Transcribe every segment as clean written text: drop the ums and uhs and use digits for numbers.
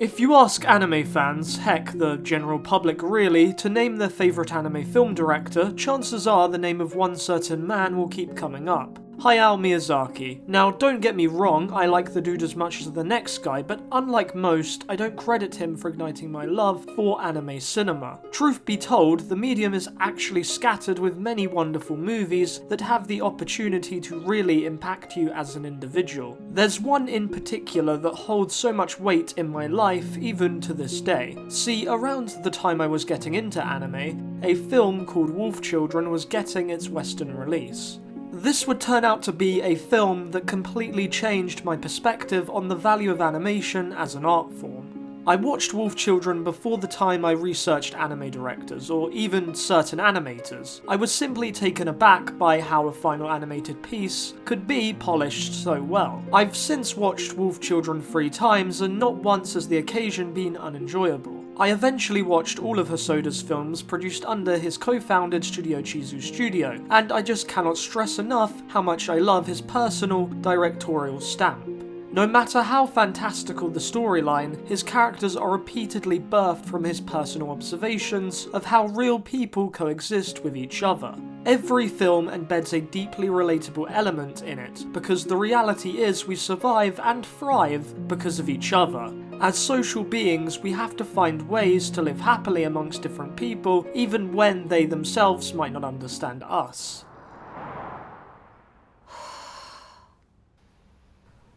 If you ask anime fans, heck, the general public really, to name their favourite anime film director, chances are the name of one certain man will keep coming up. Hayao Miyazaki. Now, don't get me wrong, I like the dude as much as the next guy, but unlike most, I don't credit him for igniting my love for anime cinema. Truth be told, the medium is actually scattered with many wonderful movies that have the opportunity to really impact you as an individual. There's one in particular that holds so much weight in my life, even to this day. See, around the time I was getting into anime, a film called Wolf Children was getting its Western release. This would turn out to be a film that completely changed my perspective on the value of animation as an art form. I watched Wolf Children before the time I researched anime directors, or even certain animators. I was simply taken aback by how a final animated piece could be polished so well. I've since watched Wolf Children 3 times, and not once has the occasion been unenjoyable. I eventually watched all of Hosoda's films produced under his co-founded Studio Chizu studio, and I just cannot stress enough how much I love his personal directorial stamp. No matter how fantastical the storyline, his characters are repeatedly birthed from his personal observations of how real people coexist with each other. Every film embeds a deeply relatable element in it, because the reality is we survive and thrive because of each other. As social beings, we have to find ways to live happily amongst different people, even when they themselves might not understand us.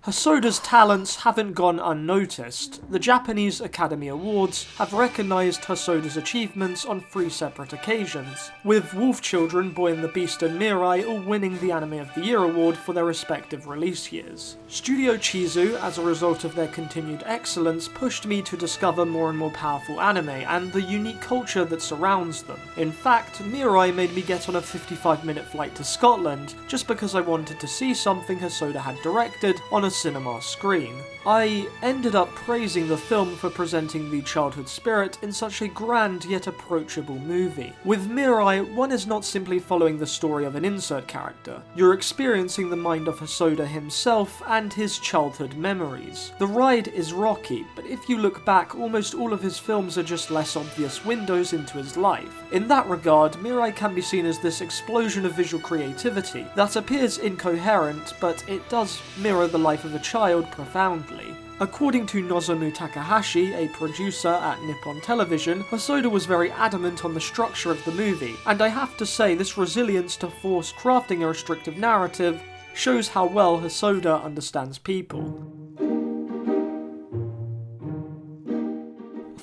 Hosoda's talents haven't gone unnoticed. The Japanese Academy Awards have recognised Hosoda's achievements on 3 separate occasions, with Wolf Children, Boy and the Beast and Mirai all winning the Anime of the Year award for their respective release years. Studio Chizu, as a result of their continued excellence, pushed me to discover more and more powerful anime and the unique culture that surrounds them. In fact, Mirai made me get on a 55-minute flight to Scotland just because I wanted to see something Hosoda had directed on a cinema screen. I ended up praising the film for presenting the childhood spirit in such a grand yet approachable movie. With Mirai, one is not simply following the story of an insert character. You're experiencing the mind of Hosoda himself and his childhood memories. The ride is rocky, but if you look back, almost all of his films are just less obvious windows into his life. In that regard, Mirai can be seen as this explosion of visual creativity that appears incoherent, but it does mirror the life of a child profoundly. According to Nozomu Takahashi, a producer at Nippon Television, Hosoda was very adamant on the structure of the movie, and I have to say this resilience to force crafting a restrictive narrative shows how well Hosoda understands people.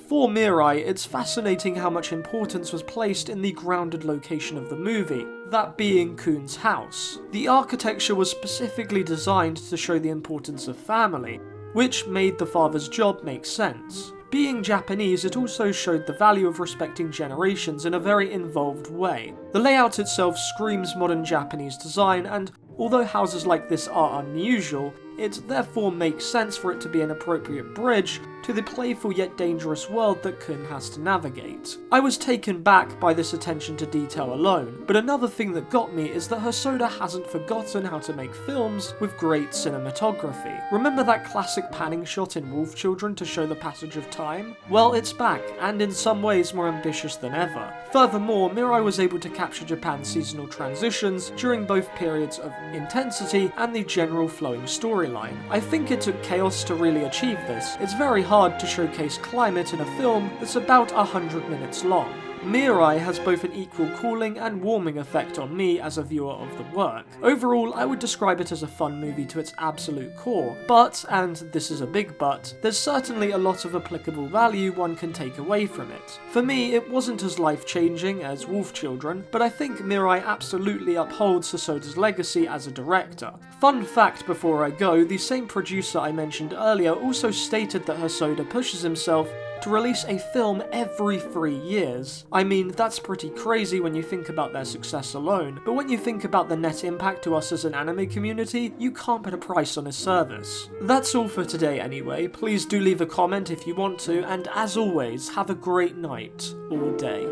For Mirai, it's fascinating how much importance was placed in the grounded location of the movie, that being Kun's house. The architecture was specifically designed to show the importance of family, which made the father's job make sense. Being Japanese, it also showed the value of respecting generations in a very involved way. The layout itself screams modern Japanese design, and although houses like this are unusual, it therefore makes sense for it to be an appropriate bridge to the playful yet dangerous world that Kun has to navigate. I was taken back by this attention to detail alone, but another thing that got me is that Hosoda hasn't forgotten how to make films with great cinematography. Remember that classic panning shot in Wolf Children to show the passage of time? Well, it's back, and in some ways more ambitious than ever. Furthermore, Mirai was able to capture Japan's seasonal transitions during both periods of intensity and the general flowing storyline. I think it took chaos to really achieve this. It's very hard to showcase climate in a film that's about 100 minutes long. Mirai has both an equal cooling and warming effect on me as a viewer of the work. Overall, I would describe it as a fun movie to its absolute core, but, and this is a big but, there's certainly a lot of applicable value one can take away from it. For me, it wasn't as life-changing as Wolf Children, but I think Mirai absolutely upholds Hosoda's legacy as a director. Fun fact before I go, the same producer I mentioned earlier also stated that Hosoda pushes himself to release a film every 3 years. I mean, that's pretty crazy when you think about their success alone, but when you think about the net impact to us as an anime community, you can't put a price on his service. That's all for today anyway. Please do leave a comment if you want to, and as always, have a great night or day.